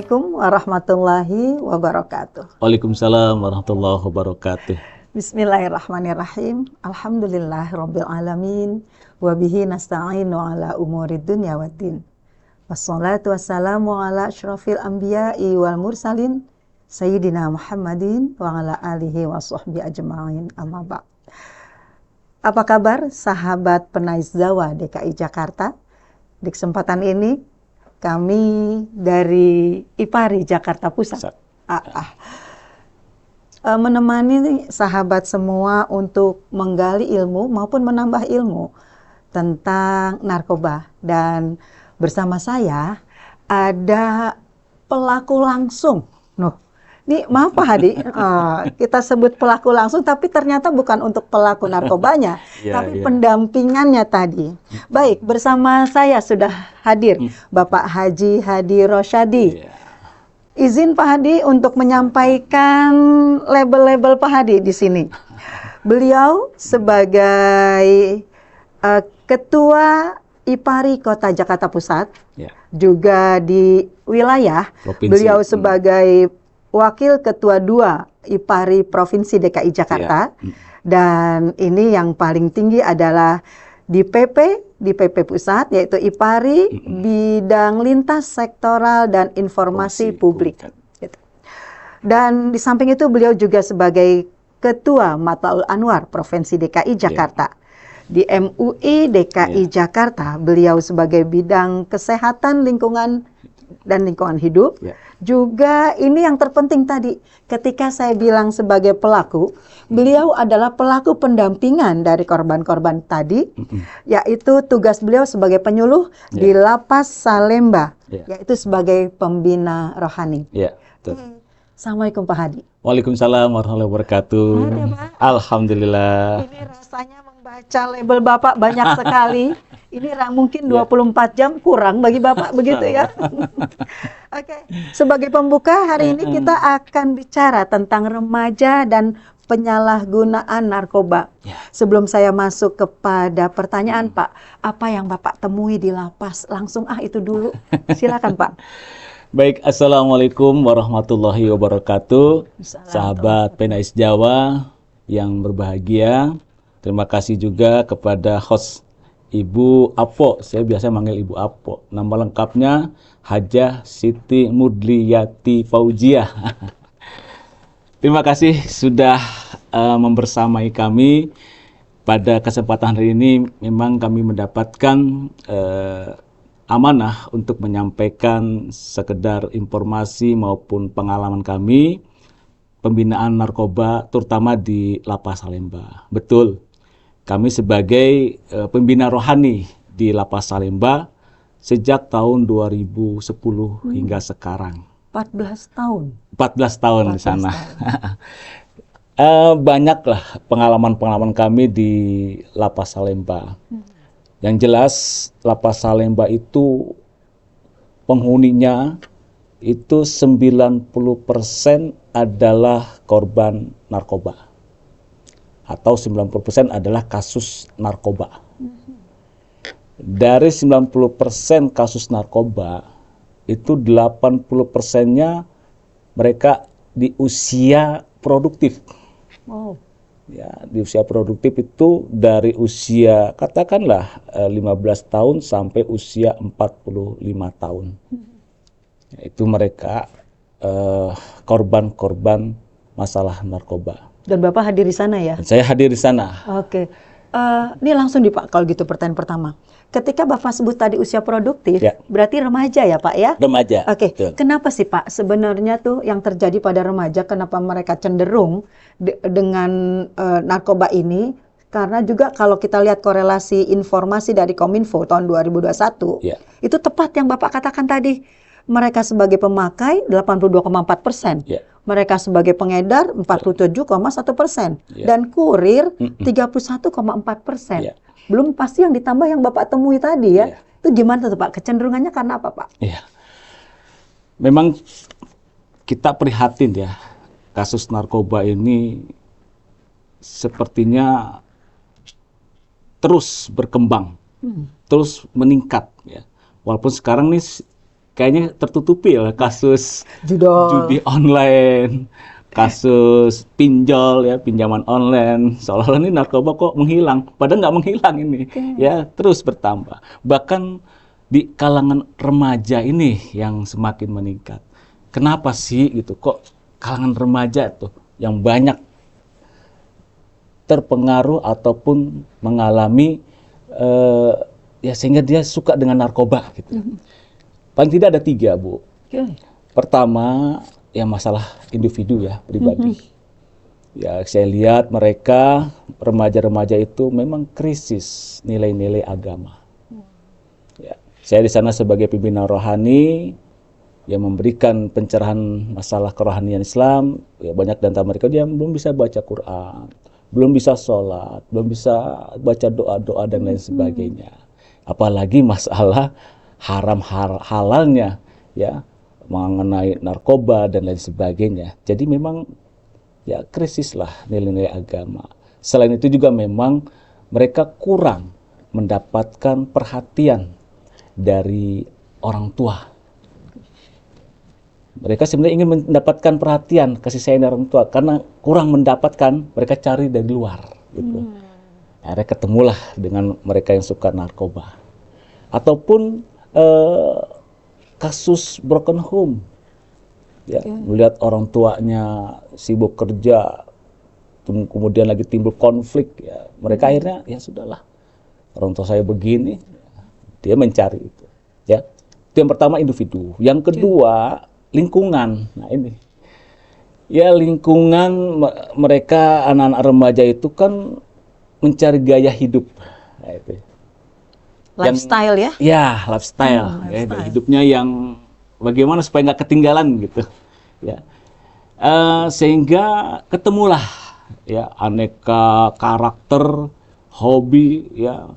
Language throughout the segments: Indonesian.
Assalamualaikum warahmatullahi wabarakatuh. Waalaikumsalam warahmatullahi wabarakatuh. Bismillahirrahmanirrahim. Alhamdulillahirabbil alamin wa bihi nasta'inu ala umurid dunya waddin. Wassalatu wassalamu ala asyrafil anbiya'i wal mursalin sayyidina Muhammadin wa ala alihi wa sahbihi ajma'in. Amma ba'd. Apa kabar sahabat Penais Dakwah DKI Jakarta? Di kesempatan ini kami dari IPARI Jakarta Pusat menemani sahabat semua untuk menggali ilmu maupun menambah ilmu tentang narkoba. Dan bersama saya ada pelaku langsung. Ini maaf Pak Hadi, kita sebut pelaku langsung tapi ternyata bukan untuk pelaku narkobanya, tapi pendampingannya tadi. Baik, bersama saya sudah hadir Bapak Haji Hadi Rosyadi. Izin Pak Hadi untuk menyampaikan label-label Pak Hadi di sini. Beliau sebagai Ketua IPARI Kota Jakarta Pusat, juga di wilayah, Provinsi. Beliau sebagai Wakil Ketua 2 IPARI Provinsi DKI Jakarta, dan ini yang paling tinggi adalah di PP Pusat, yaitu IPARI Bidang Lintas Sektoral dan Informasi Publik. Gitu. Dan di samping itu beliau juga sebagai Ketua Matlaul Anwar Provinsi DKI Jakarta. Di MUI DKI Jakarta, beliau sebagai Bidang Kesehatan Lingkungan dan Lingkungan Hidup. Juga ini yang terpenting tadi, ketika saya bilang sebagai pelaku, beliau adalah pelaku pendampingan dari korban-korban tadi, yaitu tugas beliau sebagai penyuluh di Lapas Salemba, yaitu sebagai pembina rohani. Assalamualaikum Pak Hadi. Waalaikumsalam warahmatullahi wabarakatuh. Alhamdulillah. Ini rasanya membaca label Bapak banyak sekali. Ini mungkin 24 jam kurang bagi Bapak begitu ya. Oke. Sebagai pembuka hari ini kita akan bicara tentang remaja dan penyalahgunaan narkoba. Sebelum saya masuk kepada pertanyaan Pak, apa yang Bapak temui di lapas? Langsung itu dulu. Silakan Pak. Baik, Assalamualaikum warahmatullahi wabarakatuh. Sahabat Penais Jawa yang berbahagia. Terima kasih juga kepada host Ibu Apo, saya biasa manggil Ibu Apo. Nama lengkapnya Hajah Siti Mudliyati Fauziah. Terima kasih sudah membersamai kami. Pada kesempatan hari ini memang kami mendapatkan amanah untuk menyampaikan sekedar informasi maupun pengalaman kami pembinaan narkoba terutama di Lapas Salemba. Betul. Kami sebagai pembina rohani di Lapas Salemba sejak tahun 2010 hingga sekarang. 14 tahun? 14 tahun di sana. Banyaklah pengalaman-pengalaman kami di Lapas Salemba. Yang jelas Lapas Salemba itu penghuninya itu 90% adalah korban narkoba. Atau 90% adalah kasus narkoba. Dari 90% kasus narkoba, itu 80%-nya mereka di usia produktif. Ya, di usia produktif itu dari usia katakanlah 15 tahun sampai usia 45 tahun. Itu mereka korban-korban masalah narkoba. Dan Bapak hadir di sana ya? Saya hadir di sana. Oke. Ini langsung Pak, kalau gitu pertanyaan pertama. Ketika Bapak sebut tadi usia produktif, berarti remaja ya Pak ya? Remaja. Oke. Kenapa sih Pak sebenarnya tuh yang terjadi pada remaja, kenapa mereka cenderung dengan narkoba ini? Karena juga kalau kita lihat korelasi informasi dari Kominfo tahun 2021, itu tepat yang Bapak katakan tadi. Mereka sebagai pemakai 82,4%. Mereka sebagai pengedar 47,1%, dan kurir 31,4%. Belum pasti yang ditambah yang Bapak temui tadi ya. Itu gimana tuh Pak? Kecenderungannya karena apa Pak? Memang kita prihatin ya, kasus narkoba ini sepertinya terus berkembang, terus meningkat ya. Walaupun sekarang nih kayaknya tertutupi ya kasus Judol. judi online, kasus pinjol ya, pinjaman online. Seolah-olah ini narkoba kok menghilang, padahal nggak menghilang ini, ya terus bertambah. Bahkan di kalangan remaja ini yang semakin meningkat. Kenapa sih gitu? Kok kalangan remaja tuh yang banyak terpengaruh ataupun mengalami ya sehingga dia suka dengan narkoba gitu. Paling tidak ada 3, Bu. Oke. Pertama, ya masalah individu ya, pribadi. Ya, saya lihat mereka, remaja-remaja itu memang krisis nilai-nilai agama. Ya, saya di sana sebagai pimpinan rohani yang memberikan pencerahan masalah kerohanian Islam. Ya, banyak di antara mereka yang belum bisa baca Quran, belum bisa sholat, belum bisa baca doa-doa dan lain sebagainya. Apalagi masalah halalnya ya, mengenai narkoba dan lain sebagainya. Jadi memang ya krisis lah nilai-nilai agama. Selain itu juga memang mereka kurang mendapatkan perhatian dari orang tua. Mereka sebenarnya ingin mendapatkan perhatian, kasih sayang dari orang tua, karena kurang mendapatkan, mereka cari dari luar gitu. Akhirnya ketemulah dengan mereka yang suka narkoba. Ataupun kasus broken home, ya, melihat orang tuanya sibuk kerja, kemudian lagi timbul konflik, ya, mereka akhirnya ya sudahlah, orang tua saya begini, dia mencari itu, ya. Itu yang pertama, individu. Yang kedua, lingkungan. Nah ini, ya lingkungan mereka anak-anak remaja itu kan mencari gaya hidup, nah, itu. Lifestyle ya? Ya, lifestyle. Ya, lifestyle. hidupnya yang bagaimana supaya nggak ketinggalan gitu. Ya, sehingga ketemulah ya aneka karakter, hobi ya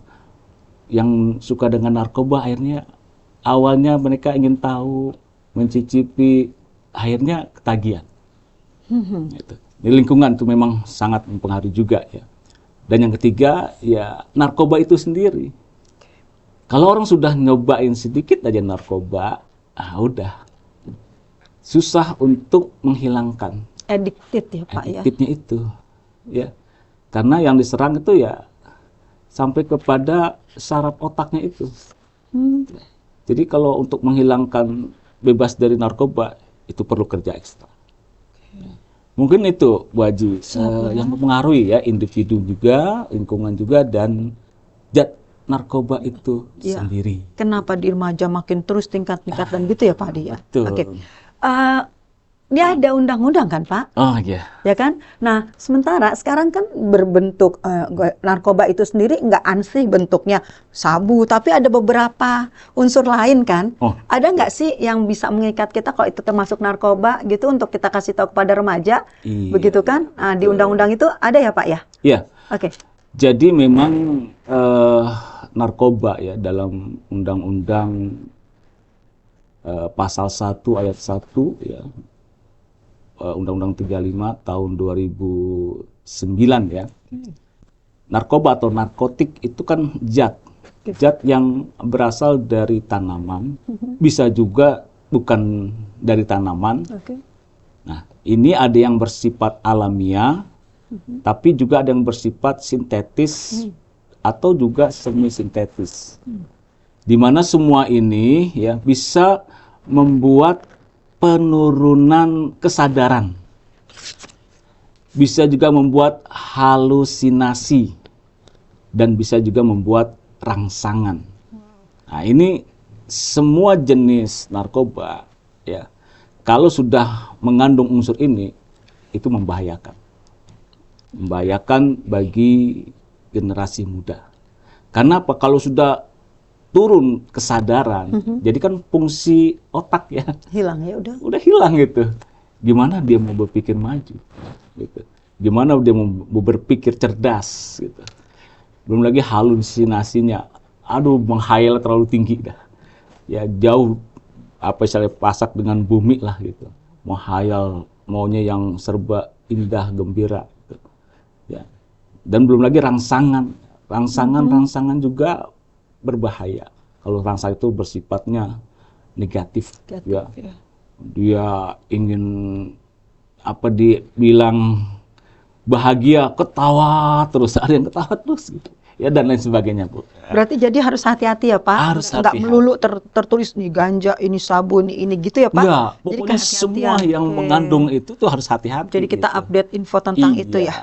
yang suka dengan narkoba. Akhirnya awalnya mereka ingin tahu, mencicipi, akhirnya ketagihan. Gitu. Di lingkungan itu memang sangat mempengaruhi juga ya. Dan yang ketiga ya narkoba itu sendiri. Kalau orang sudah nyobain sedikit aja narkoba, udah susah untuk menghilangkan Addicted ya Pak ya? adiktifnya itu, ya. Karena yang diserang itu ya sampai kepada saraf otaknya itu. Jadi kalau untuk menghilangkan bebas dari narkoba itu perlu kerja ekstra. Mungkin itu Bu Haji yang mempengaruhi ya, individu juga, lingkungan juga, dan zat narkoba itu Ya. sendiri. Kenapa di remaja makin terus tingkat-tingkat dan gitu ya Pak Adi ya? Betul. Oke. Dia ada undang-undang kan Pak? Oh iya. Ya kan? Nah, sementara sekarang kan berbentuk narkoba itu sendiri nggak ansih bentuknya sabu, tapi ada beberapa unsur lain kan? Oh. Ada nggak sih yang bisa mengikat kita kalau itu termasuk narkoba gitu untuk kita kasih tahu kepada remaja? Iya, Begitu kan? Nah, di undang-undang itu ada ya Pak ya? Iya. Oke. Jadi memang narkoba ya dalam undang-undang pasal 1 ayat 1 ya. Undang-Undang 35 tahun 2009 ya. Narkoba atau narkotik itu kan zat yang berasal dari tanaman, bisa juga bukan dari tanaman. Oke. Nah, ini ada yang bersifat alamiah, tapi juga ada yang bersifat sintetis atau juga semi sintetis. Di mana semua ini ya bisa membuat penurunan kesadaran, bisa juga membuat halusinasi, dan bisa juga membuat rangsangan. Nah, ini semua jenis narkoba ya, kalau sudah mengandung unsur ini, itu membahayakan bagi generasi muda. Karena apa? Kalau sudah turun kesadaran, jadi kan fungsi otak ya Hilang ya udah. hilang gitu. Gimana dia mau berpikir maju gitu. Gimana dia mau berpikir cerdas gitu. Belum lagi halusinasinya, menghayal terlalu tinggi dah. Ya jauh misalnya pasak dengan bumi lah gitu. Menghayal maunya yang serba indah, gembira gitu. Ya. Dan belum lagi rangsangan juga berbahaya. Kalau rangsang itu bersifatnya negatif, ya. Ya. Dia ingin apa dibilang bahagia, ketawa terus, ada yang ketawa terus gitu. Ya dan lain sebagainya, Bu. Berarti jadi harus hati-hati ya Pak. Harus Nggak hati-hati. melulu tertulis nih ganja, ini sabun, ini gitu ya Pak. Enggak, Jadi pokoknya semua kehati-hatian. yang Oke. mengandung itu tuh harus hati-hati. Jadi kita gitu. update info tentang itu Iya. ya.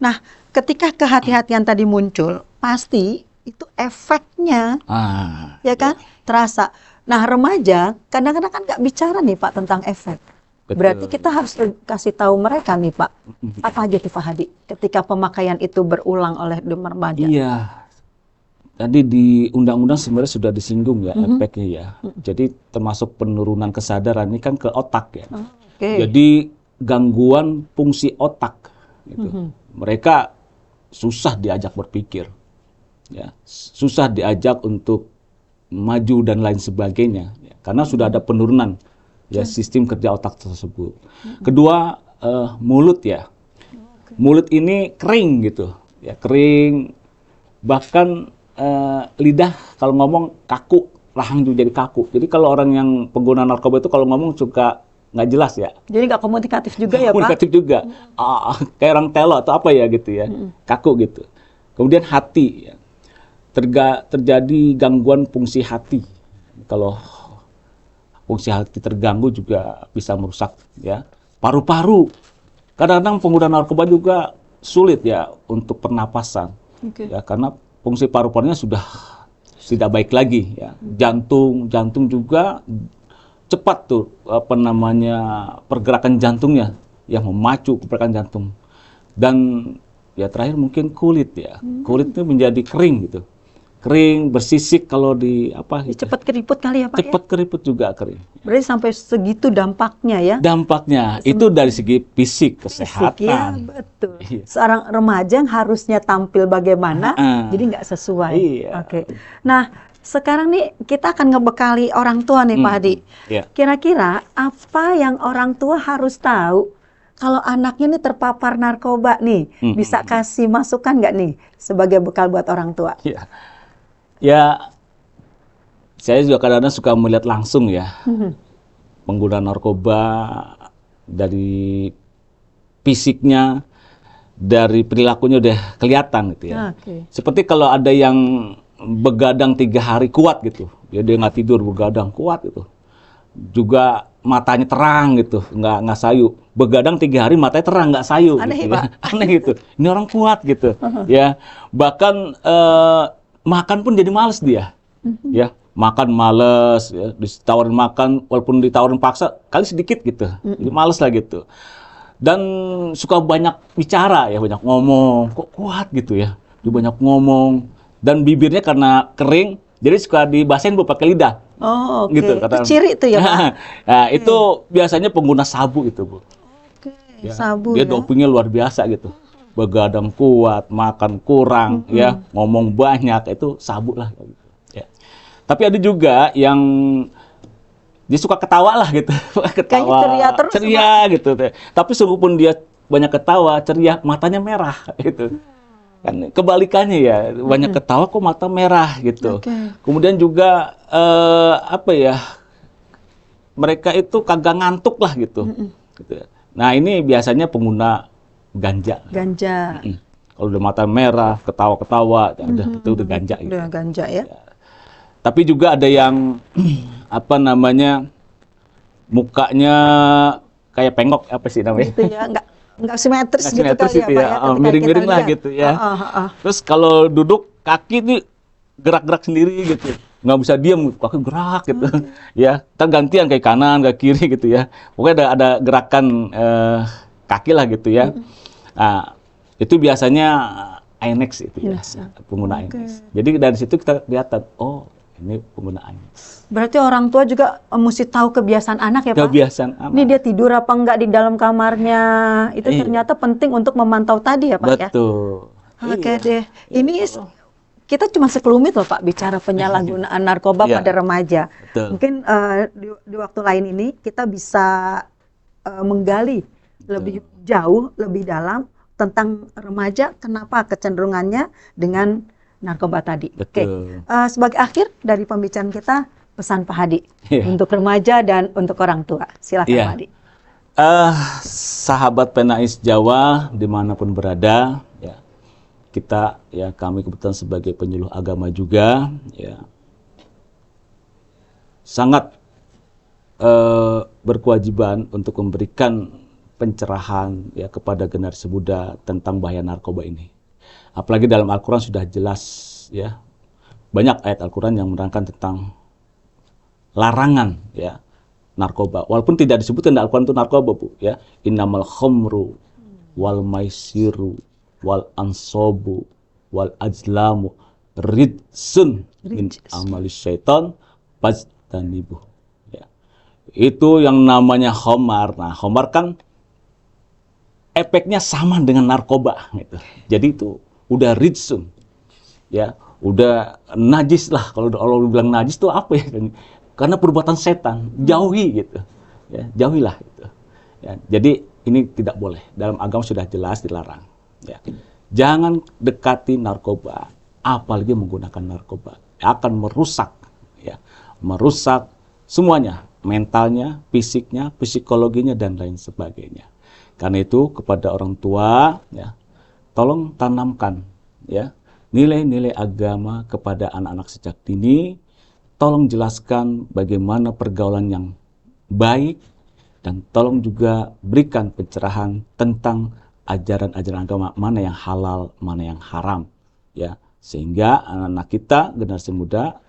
Nah, ketika kehati-hatian tadi muncul, pasti itu efeknya Ah, ya kan terasa. Nah, remaja kadang-kadang kan nggak bicara nih Pak tentang efek. betul. Berarti kita harus kasih tahu mereka nih Pak, apa aja tuh Pak Hadi ketika pemakaian itu berulang oleh remaja. Iya. Tadi di undang-undang sebenarnya sudah disinggung ya efeknya ya. Jadi termasuk penurunan kesadaran ini kan ke otak ya. Oke. Jadi gangguan fungsi otak gitu. Mereka susah diajak berpikir. Ya, susah diajak untuk maju dan lain sebagainya ya, karena sudah ada penurunan ya sistem kerja otak tersebut. Kedua, mulut ya. Mulut ini kering gitu. Ya, kering, bahkan lidah kalau ngomong kaku, rahang juga jadi kaku. Jadi kalau orang yang pengguna narkoba itu kalau ngomong suka nggak jelas ya. Jadi nggak komunikatif juga ya Pak? Komunikatif juga. Kayak orang telo atau apa ya gitu ya. Kaku gitu. Kemudian hati ya. Terjadi gangguan fungsi hati. Kalau fungsi hati terganggu juga bisa merusak ya. Paru-paru. Kadang-kadang pengguna narkoba juga sulit ya untuk pernapasan. Oke. Ya, karena fungsi paru-parunya sudah tidak baik lagi ya. Jantung juga cepat tuh apa namanya pergerakan jantungnya yang memacu pergerakan jantung. Dan ya terakhir mungkin kulit ya. Kulit itu menjadi kering gitu. Kering, bersisik kalau di apa gitu. Cepat keriput kali ya Pak ya? Cepat keriput juga kering. Berarti sampai segitu dampaknya ya? Dampaknya itu dari segi fisik, Iya, kesehatan. betul. Iya. Seorang remaja yang harusnya tampil bagaimana, jadi nggak sesuai. Iya. Oke. Nah, sekarang nih kita akan ngebekali orang tua nih Pak Hadi. Iya. Kira-kira apa yang orang tua harus tahu kalau anaknya nih terpapar narkoba nih? Bisa kasih masukan nggak nih sebagai bekal buat orang tua? Iya. Ya, saya juga kadang-kadang suka melihat langsung ya pengguna narkoba dari fisiknya, dari perilakunya udah kelihatan gitu ya. Oke. Seperti kalau ada yang begadang 3 hari kuat gitu, dia nggak tidur begadang kuat gitu. Juga matanya terang gitu, nggak sayu. Begadang 3 hari matanya terang nggak sayu. Aneh, gitu, Pak. ya. Aneh gitu. Ini orang kuat gitu, ya. Bahkan makan pun jadi males dia, ya. Makan males, ya. Ditawarin makan, walaupun ditawarin paksa, kali sedikit gitu, jadi males lah gitu. Dan suka banyak bicara ya, banyak ngomong, kok kuat gitu ya. Dia banyak ngomong, dan bibirnya karena kering, jadi suka dibasahin Bu pakai lidah. Oh, oke. Gitu, Itu kata- ciri itu ya Pak? Nah, itu biasanya pengguna sabu itu Bu. Oke, Ya, sabu dia ya. dopingnya luar biasa gitu. Begadang kuat, makan kurang, ya, ngomong banyak, itu sabu lah. Gitu. Ya. Tapi ada juga yang dia suka ketawa lah gitu, ketawa, ceria terus, ceria gitu. Tapi sungguhpun dia banyak ketawa, ceria, matanya merah gitu. Kan kebalikannya ya, banyak ketawa kok mata merah gitu. Oke. Kemudian juga apa ya, mereka itu kagak ngantuk lah gitu. Gitu ya. Nah ini biasanya pengguna ganja. Ganja. Kalau udah mata merah, ketawa-ketawa, itu udah ganja gitu. Udah ganja ya. Tapi juga ada yang apa namanya, mukanya kayak pengok, apa sih namanya? Gitu ya, nggak simetris Nggak gitu simetris kali gitu ya, Pak ya. ya, ketika Miring-miring kita lah lihat. gitu ya. Ah. Terus kalau duduk kaki nih gerak-gerak sendiri gitu, nggak bisa diam, kaki gerak gitu, ya. Tergantian kayak kanan, kayak kiri gitu ya. Pokoknya ada gerakan kaki lah gitu ya. Nah, itu biasanya INX itu ya, pengguna INX. Jadi dari situ kita kelihatan, oh ini pengguna INX. Berarti orang tua juga mesti tahu kebiasaan anak ya Pak? Kebiasaan anak. Ini dia tidur apa enggak di dalam kamarnya, itu Iya. ternyata penting untuk memantau tadi ya Pak ya? Betul. Oke Iya. deh, ini kita cuma sekelumit loh Pak bicara penyalahgunaan narkoba Iya. pada remaja. Betul. Mungkin di waktu lain ini kita bisa menggali lebih jauh, lebih dalam tentang remaja, kenapa kecenderungannya dengan narkoba tadi. Oke, Betul. sebagai akhir dari pembicaraan kita, pesan Pak Hadi Iya. untuk remaja dan untuk orang tua? Silakan Iya. Pak Hadi. Sahabat Penais Jawa dimanapun berada, ya kita, ya kami kebetulan sebagai penyuluh agama juga, ya sangat berkewajiban untuk memberikan pencerahan ya kepada generasi muda tentang bahaya narkoba ini. Apalagi dalam Al-Quran sudah jelas, ya banyak ayat Al-Quran yang menerangkan tentang larangan ya narkoba. Walaupun tidak disebutkan dalam Al-Quran itu narkoba, Bu, ya. Innamal khamru wal maisiru wal ansobu wal ajlamu ridsun min amalis syaitan fajtanibuh. Ya. Itu yang namanya khamar. Nah, khamar kan efeknya sama dengan narkoba gitu. Jadi itu udah ridsun. Ya, udah najis lah. Kalau Allah bilang najis itu apa ya? Karena perbuatan setan, jauhi gitu. Ya, jauhilah gitu. Ya, jadi ini tidak boleh. Dalam agama sudah jelas dilarang. Ya. Jangan dekati narkoba, apalagi menggunakan narkoba. Akan merusak, ya, merusak semuanya, mentalnya, fisiknya, psikologinya dan lain sebagainya. Karena itu kepada orang tua, ya, tolong tanamkan, ya, nilai-nilai agama kepada anak-anak sejak dini. Tolong jelaskan bagaimana pergaulan yang baik dan tolong juga berikan pencerahan tentang ajaran-ajaran agama mana yang halal, mana yang haram, ya, sehingga anak-anak kita generasi muda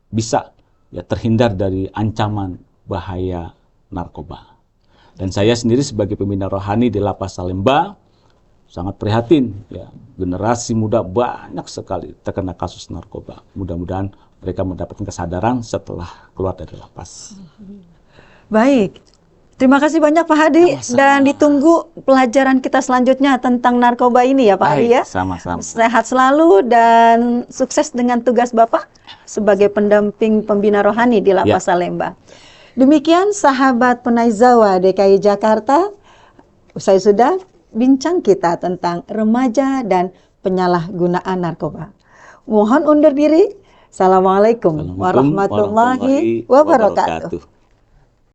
bisa ya terhindar dari ancaman bahaya narkoba. Dan saya sendiri sebagai pembina rohani di Lapas Salemba sangat prihatin ya, generasi muda banyak sekali terkena kasus narkoba. Mudah-mudahan mereka mendapatkan kesadaran setelah keluar dari lapas. Baik, terima kasih banyak Pak Hadi. Dan ditunggu pelajaran kita selanjutnya tentang narkoba ini ya Pak Hadi ya. Sama-sama. Sehat selalu dan sukses dengan tugas Bapak sebagai pendamping pembina rohani di Lapas Salemba. Demikian sahabat Penais Jawa DKI Jakarta, usai sudah bincang kita tentang remaja dan penyalahgunaan narkoba. Mohon undur diri. Assalamualaikum warahmatullahi wabarakatuh.